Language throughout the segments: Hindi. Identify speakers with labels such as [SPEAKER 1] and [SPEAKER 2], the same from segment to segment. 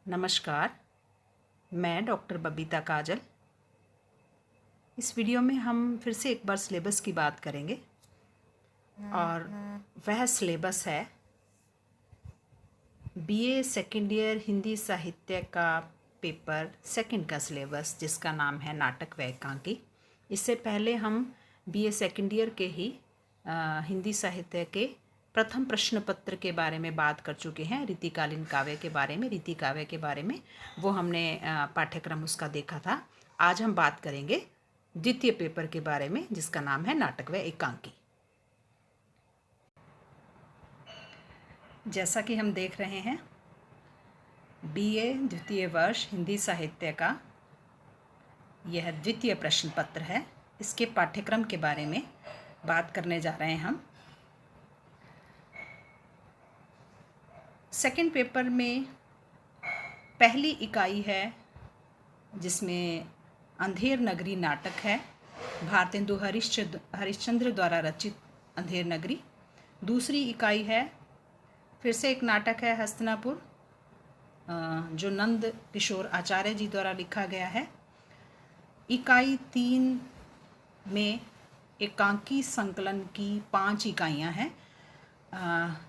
[SPEAKER 1] नमस्कार, मैं डॉक्टर बबीता काजल। इस वीडियो में हम फिर से एक बार सिलेबस की बात करेंगे और वह सिलेबस है बीए सेकेंड ईयर हिंदी साहित्य का पेपर सेकंड का सिलेबस, जिसका नाम है नाटक व एकांकी। इससे पहले हम बीए सेकेंड ईयर के ही हिंदी साहित्य के प्रथम प्रश्न पत्र के बारे में बात कर चुके हैं। रीतिकालीन काव्य के बारे में, रीति काव्य के बारे में वो हमने पाठ्यक्रम उसका देखा था। आज हम बात करेंगे द्वितीय पेपर के बारे में, जिसका नाम है नाटक व एकांकी। जैसा कि हम देख रहे हैं, बीए द्वितीय वर्ष हिंदी साहित्य का यह द्वितीय प्रश्न पत्र है। इसके पाठ्यक्रम के बारे में बात करने जा रहे हैं हम। सेकंड पेपर में पहली इकाई है जिसमें अंधेर नगरी नाटक है, भारतेंदु हरिश्चंद्र द्वारा रचित अंधेर नगरी। दूसरी इकाई है फिर से एक नाटक है हस्तिनापुर, जो नंद किशोर आचार्य जी द्वारा लिखा गया है। इकाई 3 में एकांकी संकलन की 5 इकाइयाँ हैं,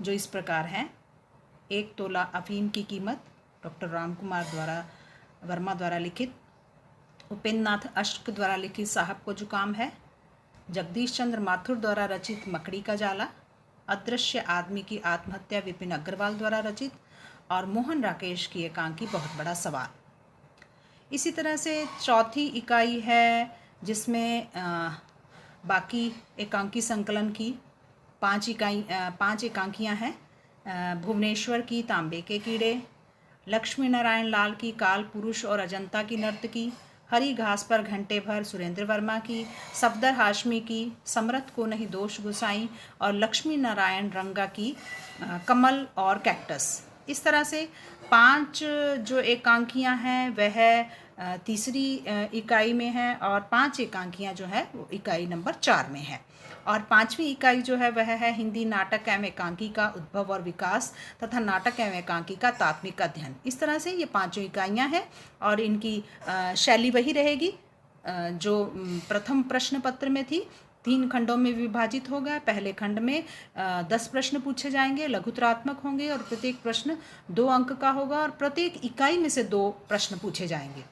[SPEAKER 1] जो इस प्रकार हैं। 1 तोला अफीम की कीमत, डॉक्टर रामकुमार वर्मा द्वारा लिखित। उपेंद्र नाथ अश्क द्वारा लिखित साहब को जुकाम है। जगदीश चंद्र माथुर द्वारा रचित मकड़ी का जाला। अदृश्य आदमी की आत्महत्या विपिन अग्रवाल द्वारा रचित। और मोहन राकेश की एकांकी बहुत बड़ा सवाल। इसी तरह से चौथी इकाई है जिसमें बाकी एकांकी संकलन की 5 एकांकियाँ हैं। भुवनेश्वर की तांबे के कीड़े, लक्ष्मी नारायण लाल की काल पुरुष और अजंता की नर्तकी, हरी घास पर घंटे भर सुरेंद्र वर्मा की, सफदर हाशमी की समरथ को नहीं दोष गुसाई, और लक्ष्मी नारायण रंगा की कमल और कैक्टस। इस तरह से 5 जो एकांकियां हैं वह तीसरी इकाई में है, और 5 एकांकियां जो है वो इकाई नंबर 4 में है। और 5वीं इकाई जो है वह है हिंदी नाटक एवं एकांकी का उद्भव और विकास तथा नाटक एवं एकांकी का तात्विक अध्ययन। इस तरह से ये 5 इकाइयाँ हैं और इनकी शैली वही रहेगी जो प्रथम प्रश्न पत्र में थी। 3 खंडों में विभाजित हो गया। पहले खंड में 10 प्रश्न पूछे जाएंगे, लघुतरात्मक होंगे, और प्रत्येक प्रश्न 2 अंक का होगा, और प्रत्येक इकाई में से 2 प्रश्न पूछे जाएंगे।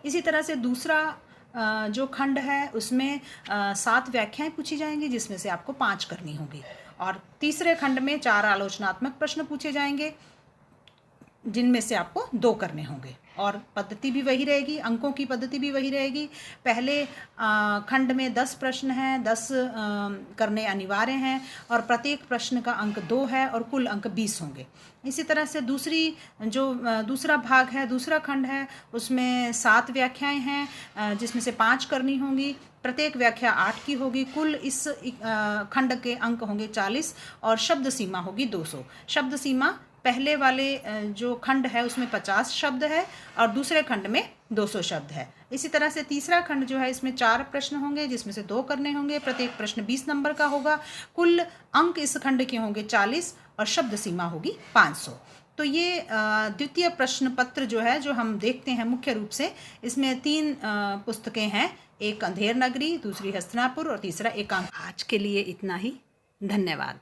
[SPEAKER 1] इसी तरह से दूसरा जो खंड है उसमें 7 व्याख्याएं पूछी जाएंगी, जिसमें से आपको 5 करनी होगी। और तीसरे खंड में 4 आलोचनात्मक प्रश्न पूछे जाएंगे, जिनमें से आपको 2 करने होंगे। और पद्धति भी वही रहेगी, अंकों की पद्धति भी वही रहेगी। पहले खंड में 10 प्रश्न हैं, 10 करने अनिवार्य हैं, और प्रत्येक प्रश्न का अंक 2 है, और कुल अंक 20 होंगे। इसी तरह से दूसरा भाग है, दूसरा खंड है, उसमें 7 व्याख्याएं हैं, जिसमें से 5 करनी होंगी। प्रत्येक व्याख्या 8 की होगी। कुल इस खंड के अंक होंगे 40, और शब्द सीमा होगी 200। शब्द सीमा पहले वाले जो खंड है उसमें 50 शब्द है, और दूसरे खंड में 200 शब्द है। इसी तरह से तीसरा खंड जो है इसमें 4 प्रश्न होंगे, जिसमें से 2 करने होंगे। प्रत्येक प्रश्न 20 नंबर का होगा। कुल अंक इस खंड के होंगे 40, और शब्द सीमा होगी 500। तो ये द्वितीय प्रश्न पत्र जो है, जो हम देखते हैं मुख्य रूप से, इसमें 3 पुस्तकें हैं। एक अंधेर नगरी, दूसरी हस्तिनापुर, और तीसरा एकांक। आज के लिए इतना ही। धन्यवाद।